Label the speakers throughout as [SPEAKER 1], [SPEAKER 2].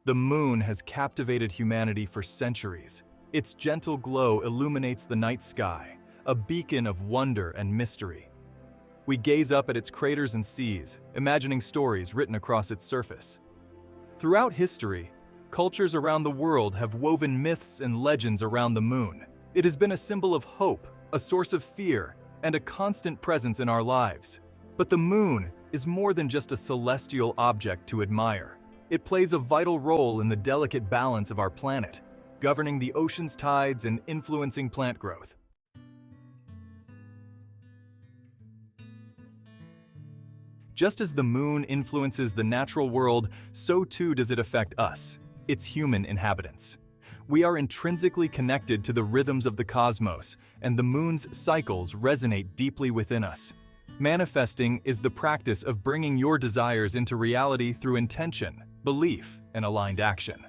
[SPEAKER 1] The moon has captivated humanity for centuries. Its gentle glow illuminates the night sky, a beacon of wonder and mystery. We gaze up at its craters and seas, imagining stories written across its surface. Throughout history, cultures around the world have woven myths and legends around the moon. It has been a symbol of hope, a source of fear, and a constant presence in our lives. But the moon is more than just a celestial object to admire. It plays a vital role in the delicate balance of our planet, governing the ocean's tides and influencing plant growth. Just as the moon influences the natural world, so too does it affect us, its human inhabitants. We are intrinsically connected to the rhythms of the cosmos, and the moon's cycles resonate deeply within us. Manifesting is the practice of bringing your desires into reality through intention, belief, and aligned action.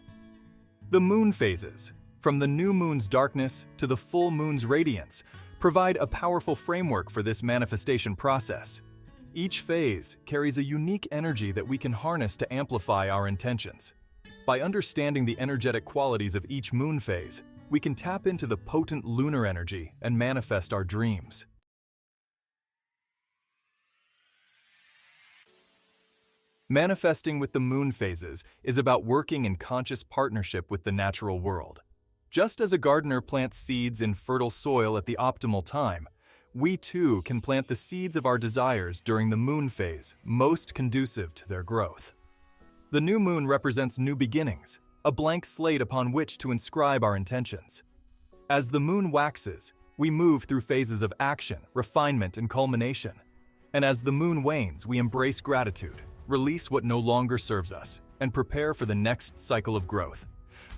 [SPEAKER 1] The moon phases, from the new moon's darkness to the full moon's radiance, provide a powerful framework for this manifestation process. Each phase carries a unique energy that we can harness to amplify our intentions. By understanding the energetic qualities of each moon phase, we can tap into the potent lunar energy and manifest our dreams. Manifesting with the moon phases is about working in conscious partnership with the natural world. Just as a gardener plants seeds in fertile soil at the optimal time, we too can plant the seeds of our desires during the moon phase, most conducive to their growth. The new moon represents new beginnings, a blank slate upon which to inscribe our intentions. As the moon waxes, we move through phases of action, refinement, and culmination. And as the moon wanes, we embrace gratitude, release what no longer serves us, and prepare for the next cycle of growth.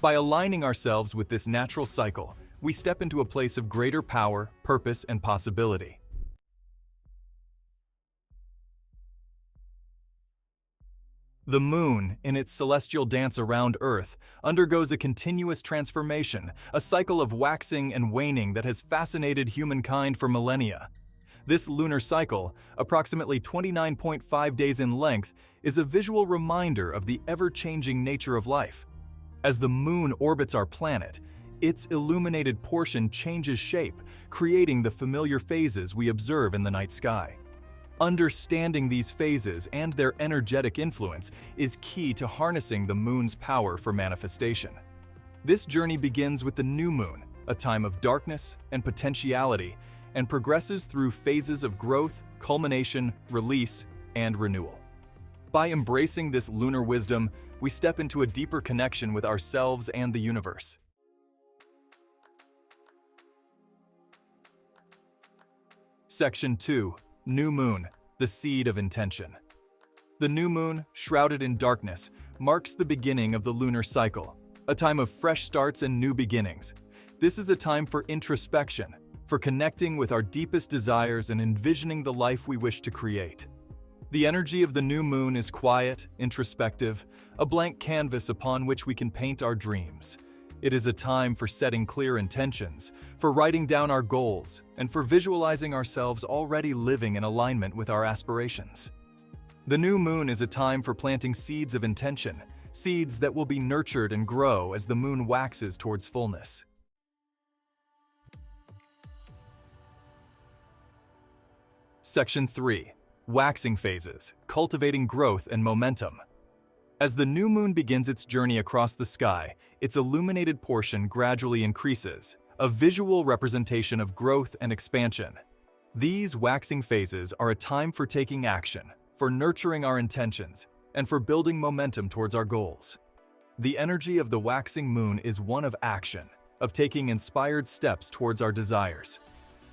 [SPEAKER 1] By aligning ourselves with this natural cycle, we step into a place of greater power, purpose, and possibility. The moon, in its celestial dance around Earth, undergoes a continuous transformation, a cycle of waxing and waning that has fascinated humankind for millennia. This lunar cycle, approximately 29.5 days in length, is a visual reminder of the ever-changing nature of life. As the moon orbits our planet, its illuminated portion changes shape, creating the familiar phases we observe in the night sky. Understanding these phases and their energetic influence is key to harnessing the moon's power for manifestation. This journey begins with the new moon, a time of darkness and potentiality, and progresses through phases of growth, culmination, release, and renewal. By embracing this lunar wisdom, we step into a deeper connection with ourselves and the universe. Section 2. New Moon, the Seed of Intention. The new moon, shrouded in darkness, marks the beginning of the lunar cycle, a time of fresh starts and new beginnings. This is a time for introspection, for connecting with our deepest desires and envisioning the life we wish to create. The energy of the new moon is quiet, introspective, a blank canvas upon which we can paint our dreams. It is a time for setting clear intentions, for writing down our goals, and for visualizing ourselves already living in alignment with our aspirations. The new moon is a time for planting seeds of intention, seeds that will be nurtured and grow as the moon waxes towards fullness. Section 3. Waxing Phases, Cultivating Growth and Momentum. As the new moon begins its journey across the sky, its illuminated portion gradually increases, a visual representation of growth and expansion. These waxing phases are a time for taking action, for nurturing our intentions, and for building momentum towards our goals. The energy of the waxing moon is one of action, of taking inspired steps towards our desires.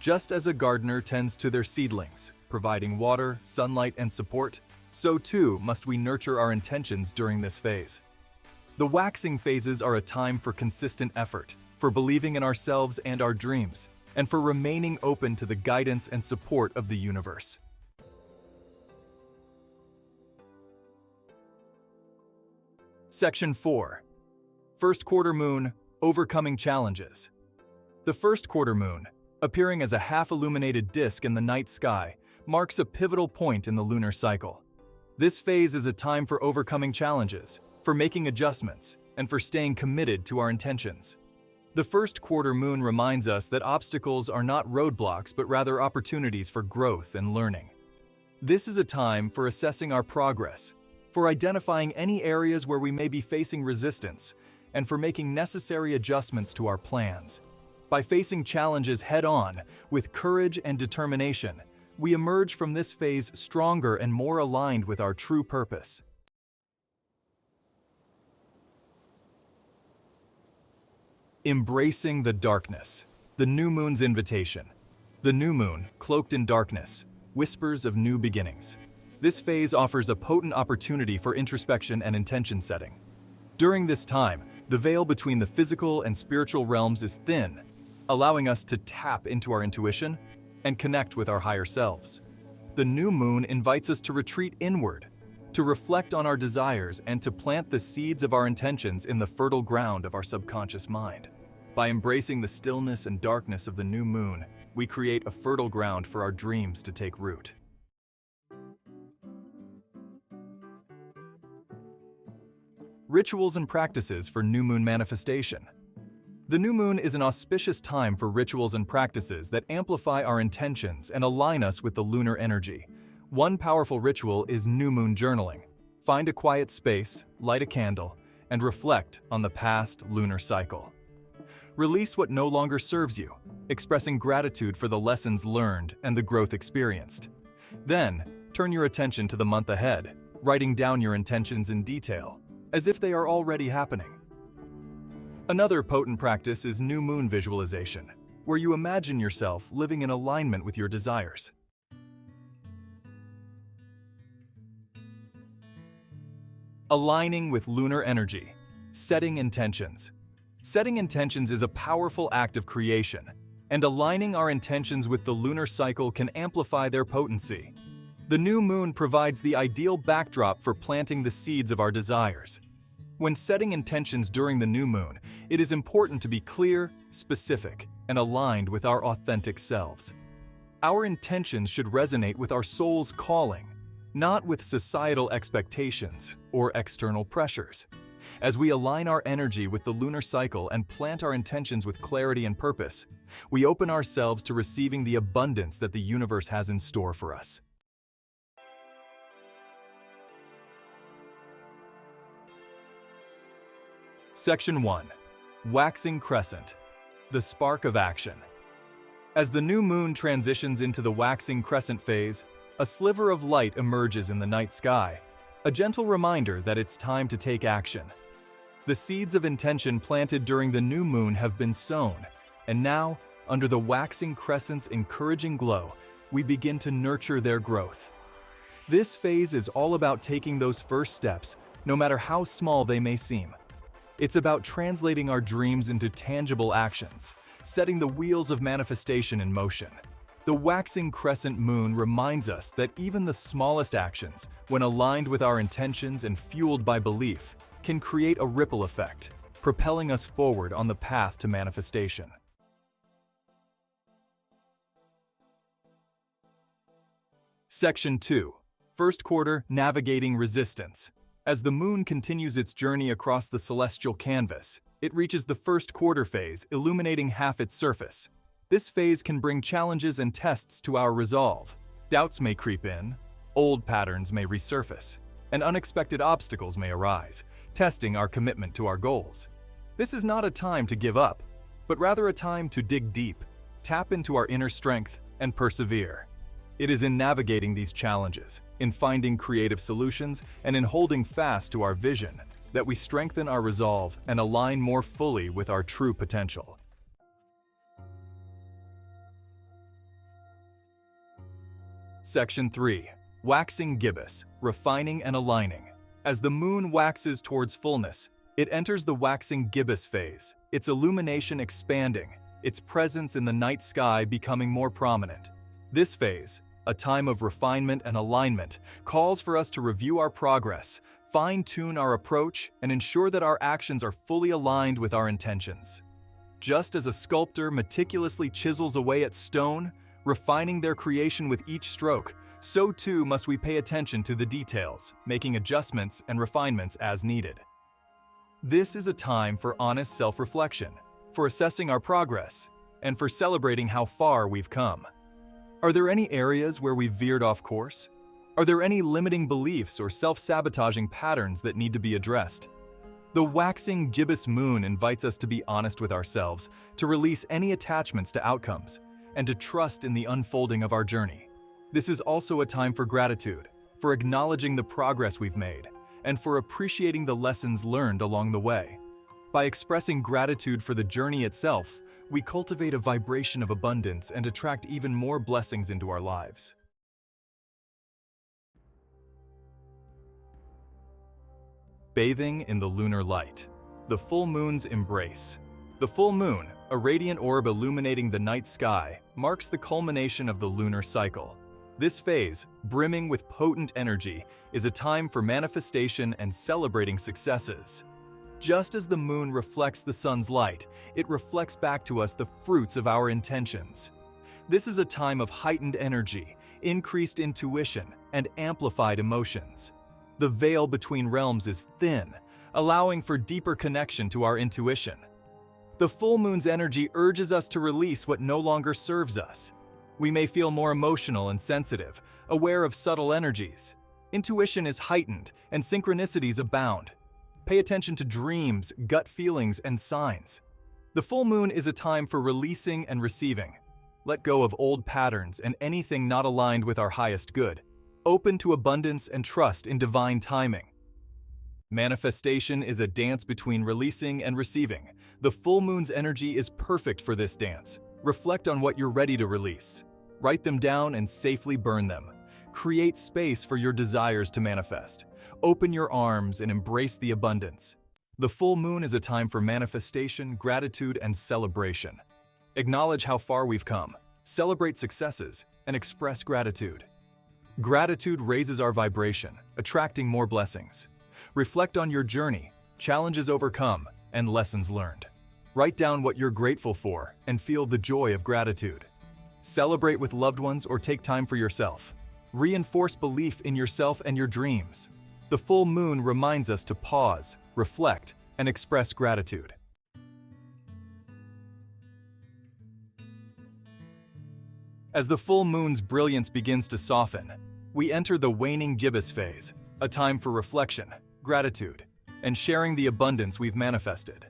[SPEAKER 1] Just as a gardener tends to their seedlings, providing water, sunlight, and support, so too must we nurture our intentions during this phase. The waxing phases are a time for consistent effort, for believing in ourselves and our dreams, and for remaining open to the guidance and support of the universe. Section 4. First Quarter Moon, Overcoming Challenges. The first quarter moon, appearing as a half-illuminated disk in the night sky, marks a pivotal point in the lunar cycle. This phase is a time for overcoming challenges, for making adjustments, and for staying committed to our intentions. The first quarter moon reminds us that obstacles are not roadblocks but rather opportunities for growth and learning. This is a time for assessing our progress, for identifying any areas where we may be facing resistance, and for making necessary adjustments to our plans. By facing challenges head-on, with courage and determination, we emerge from this phase stronger and more aligned with our true purpose. Embracing the darkness. The new moon's invitation. The new moon, cloaked in darkness, whispers of new beginnings. This phase offers a potent opportunity for introspection and intention setting. During this time, the veil between the physical and spiritual realms is thin, allowing us to tap into our intuition and connect with our higher selves. The new moon invites us to retreat inward, to reflect on our desires and to plant the seeds of our intentions in the fertile ground of our subconscious mind. By embracing the stillness and darkness of the new moon, we create a fertile ground for our dreams to take root. Rituals and practices for new moon manifestation. The new moon is an auspicious time for rituals and practices that amplify our intentions and align us with the lunar energy. One powerful ritual is new moon journaling. Find a quiet space, light a candle, and reflect on the past lunar cycle. Release what no longer serves you, expressing gratitude for the lessons learned and the growth experienced. Then, turn your attention to the month ahead, writing down your intentions in detail, as if they are already happening. Another potent practice is new moon visualization, where you imagine yourself living in alignment with your desires. Aligning with lunar energy. Setting intentions. Setting intentions is a powerful act of creation, and aligning our intentions with the lunar cycle can amplify their potency. The new moon provides the ideal backdrop for planting the seeds of our desires. When setting intentions during the new moon, it is important to be clear, specific, and aligned with our authentic selves. Our intentions should resonate with our soul's calling, not with societal expectations or external pressures. As we align our energy with the lunar cycle and plant our intentions with clarity and purpose, we open ourselves to receiving the abundance that the universe has in store for us. Section 1. Waxing Crescent. The Spark of Action. As the new moon transitions into the waxing crescent phase, a sliver of light emerges in the night sky, a gentle reminder that it's time to take action. The seeds of intention planted during the new moon have been sown, and now, under the waxing crescent's encouraging glow, we begin to nurture their growth. This phase is all about taking those first steps, no matter how small they may seem. It's about translating our dreams into tangible actions, setting the wheels of manifestation in motion. The waxing crescent moon reminds us that even the smallest actions, when aligned with our intentions and fueled by belief, can create a ripple effect, propelling us forward on the path to manifestation. Section 2. First quarter, Navigating Resistance. As the moon continues its journey across the celestial canvas, it reaches the first quarter phase, illuminating half its surface. This phase can bring challenges and tests to our resolve. Doubts may creep in, old patterns may resurface, and unexpected obstacles may arise, testing our commitment to our goals. This is not a time to give up, but rather a time to dig deep, tap into our inner strength, and persevere. It is in navigating these challenges, in finding creative solutions, and in holding fast to our vision that we strengthen our resolve and align more fully with our true potential. Section 3. Waxing Gibbous, Refining and Aligning. As the moon waxes towards fullness, it enters the waxing gibbous phase, its illumination expanding, its presence in the night sky becoming more prominent. This phase, a time of refinement and alignment, calls for us to review our progress, fine-tune our approach, and ensure that our actions are fully aligned with our intentions. Just as a sculptor meticulously chisels away at stone, refining their creation with each stroke, so too must we pay attention to the details, making adjustments and refinements as needed. This is a time for honest self-reflection, for assessing our progress, and for celebrating how far we've come. Are there any areas where we've veered off course? Are there any limiting beliefs or self-sabotaging patterns that need to be addressed? The waxing gibbous moon invites us to be honest with ourselves, to release any attachments to outcomes, and to trust in the unfolding of our journey. This is also a time for gratitude, for acknowledging the progress we've made, and for appreciating the lessons learned along the way. By expressing gratitude for the journey itself, we cultivate a vibration of abundance and attract even more blessings into our lives. Bathing in the lunar light. The full moon's embrace. The full moon, a radiant orb illuminating the night sky, marks the culmination of the lunar cycle. This phase, brimming with potent energy, is a time for manifestation and celebrating successes. Just as the moon reflects the sun's light, it reflects back to us the fruits of our intentions. This is a time of heightened energy, increased intuition, and amplified emotions. The veil between realms is thin, allowing for deeper connection to our intuition. The full moon's energy urges us to release what no longer serves us. We may feel more emotional and sensitive, aware of subtle energies. Intuition is heightened, and synchronicities abound. Pay attention to dreams, gut feelings, and signs. The full moon is a time for releasing and receiving. Let go of old patterns and anything not aligned with our highest good. Open to abundance and trust in divine timing. Manifestation is a dance between releasing and receiving. The full moon's energy is perfect for this dance. Reflect on what you're ready to release. Write them down and safely burn them. Create space for your desires to manifest. Open your arms and embrace the abundance. The full moon is a time for manifestation, gratitude, and celebration. Acknowledge how far we've come, celebrate successes, and express gratitude. Gratitude raises our vibration, attracting more blessings. Reflect on your journey, challenges overcome, and lessons learned. Write down what you're grateful for and feel the joy of gratitude. Celebrate with loved ones or take time for yourself. Reinforce belief in yourself and your dreams. The full moon reminds us to pause, reflect, and express gratitude. As the full moon's brilliance begins to soften, we enter the waning gibbous phase, a time for reflection, gratitude, and sharing the abundance we've manifested.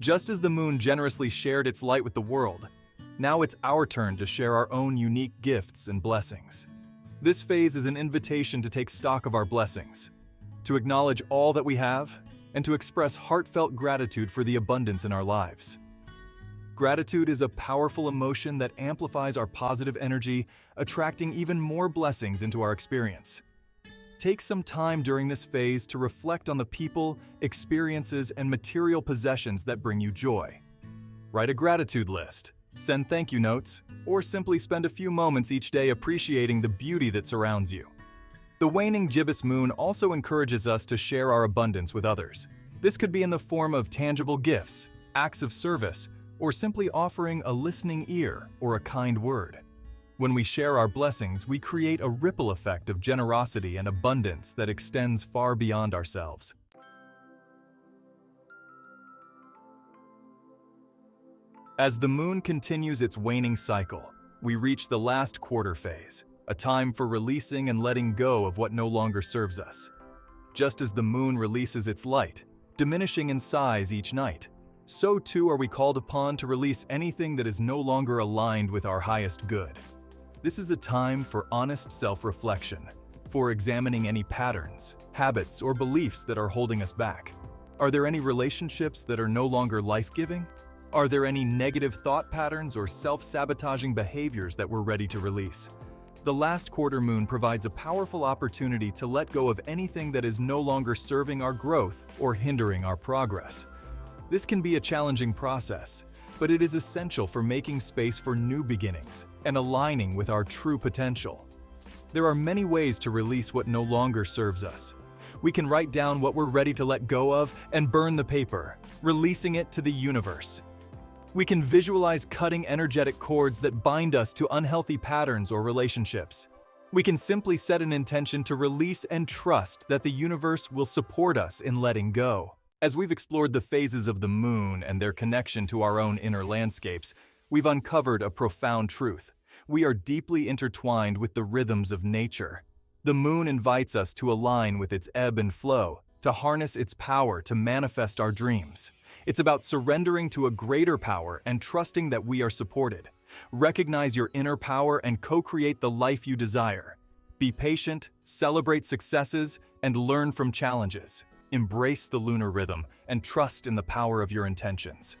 [SPEAKER 1] Just as the moon generously shared its light with the world, now it's our turn to share our own unique gifts and blessings. This phase is an invitation to take stock of our blessings, to acknowledge all that we have, and to express heartfelt gratitude for the abundance in our lives. Gratitude is a powerful emotion that amplifies our positive energy, attracting even more blessings into our experience. Take some time during this phase to reflect on the people, experiences, and material possessions that bring you joy. Write a gratitude list, send thank you notes, or simply spend a few moments each day appreciating the beauty that surrounds you. The waning gibbous moon also encourages us to share our abundance with others. This could be in the form of tangible gifts, acts of service, or simply offering a listening ear or a kind word. When we share our blessings, we create a ripple effect of generosity and abundance that extends far beyond ourselves. As the moon continues its waning cycle, we reach the last quarter phase, a time for releasing and letting go of what no longer serves us. Just as the moon releases its light, diminishing in size each night, so too are we called upon to release anything that is no longer aligned with our highest good. This is a time for honest self-reflection, for examining any patterns, habits, or beliefs that are holding us back. Are there any relationships that are no longer life-giving? Are there any negative thought patterns or self-sabotaging behaviors that we're ready to release? The last quarter moon provides a powerful opportunity to let go of anything that is no longer serving our growth or hindering our progress. This can be a challenging process, but it is essential for making space for new beginnings and aligning with our true potential. There are many ways to release what no longer serves us. We can write down what we're ready to let go of and burn the paper, releasing it to the universe. We can visualize cutting energetic cords that bind us to unhealthy patterns or relationships. We can simply set an intention to release and trust that the universe will support us in letting go. As we've explored the phases of the moon and their connection to our own inner landscapes, we've uncovered a profound truth. We are deeply intertwined with the rhythms of nature. The moon invites us to align with its ebb and flow, to harness its power to manifest our dreams. It's about surrendering to a greater power and trusting that we are supported. Recognize your inner power and co-create the life you desire. Be patient, celebrate successes, and learn from challenges. Embrace the lunar rhythm and trust in the power of your intentions.